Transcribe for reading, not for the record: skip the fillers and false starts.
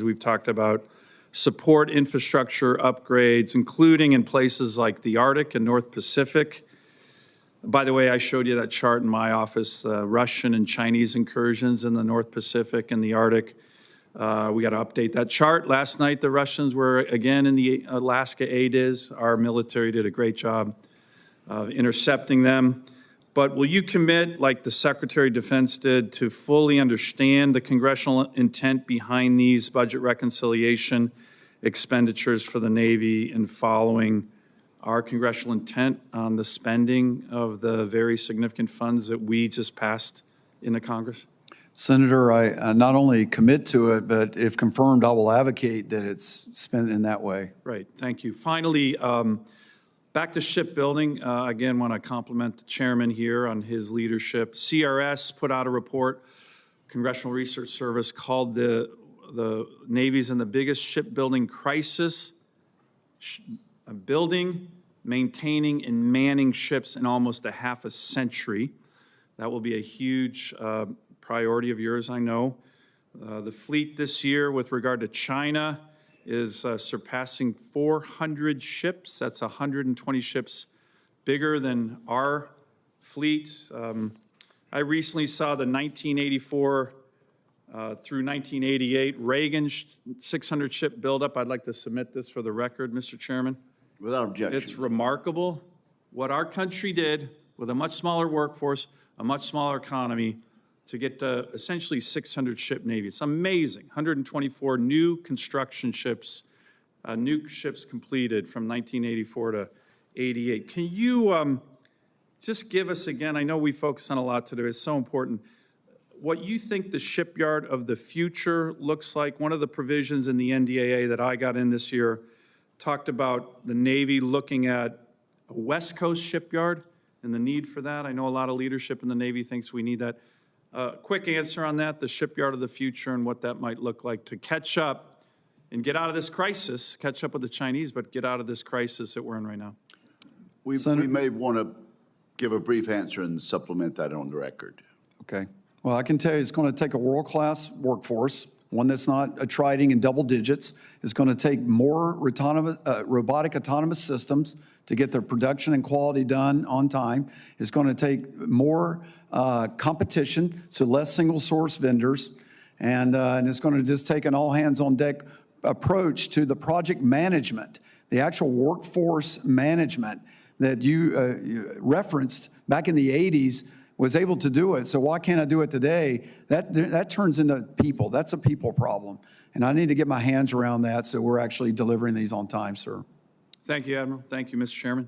We've talked about support infrastructure upgrades, including in places like the Arctic and North Pacific. By the way, I showed you that chart in my office, Russian and Chinese incursions in the North Pacific and the Arctic. We got to update that chart. Last night, the Russians were again in the Alaska ADIZ. Our military did a great job of intercepting them. But will you commit, like the Secretary of Defense did, to fully understand the congressional intent behind these budget reconciliation expenditures for the Navy and following our congressional intent on the spending of the very significant funds that we just passed in the Congress? Senator, I not only commit to it, but if confirmed, I will advocate that it's spent in that way. Right, thank you. Finally, back to shipbuilding. Again, want to compliment the chairman here on his leadership. CRS put out a report, Congressional Research Service, called the Navy's in the biggest shipbuilding crisis, building, maintaining, and manning ships in almost a half a century. That will be a huge priority of yours, I know. The fleet this year with regard to China is surpassing 400 ships. That's 120 ships bigger than our fleet. I recently saw the 1984 through 1988 Reagan 600 ship buildup. I'd like to submit this for the record, Mr. Chairman. Without objection. It's remarkable what our country did with a much smaller workforce, a much smaller economy, to get to essentially 600 ship Navy. It's amazing. 124 new construction ships, new ships completed from 1984 to 88. Can you just give us again, I know we focus on a lot today, it's so important, what you think the shipyard of the future looks like? One of the provisions in the NDAA that I got in this year talked about the Navy looking at a West Coast shipyard and the need for that. I know a lot of leadership in the Navy thinks we need that. Quick answer on that, the shipyard of the future and what that might look like to catch up and get out of this crisis, catch up with the Chinese, but get out of this crisis that we're in right now. We may want to give a brief answer and supplement that on the record. Okay. Well, I can tell you it's going to take a world-class workforce, one that's not attriting in double digits. It's going to take more robotic autonomous systems to get their production and quality done on time. It's going to take more competition, so less single-source vendors, and it's going to just take an all-hands-on-deck approach to the project management, the actual workforce management that you referenced back in the 80s was able to do it. So why can't I do it today? That turns into people. That's a people problem. And I need to get my hands around that so we're actually delivering these on time, sir. Thank you, Admiral. Thank you, Mr. Chairman.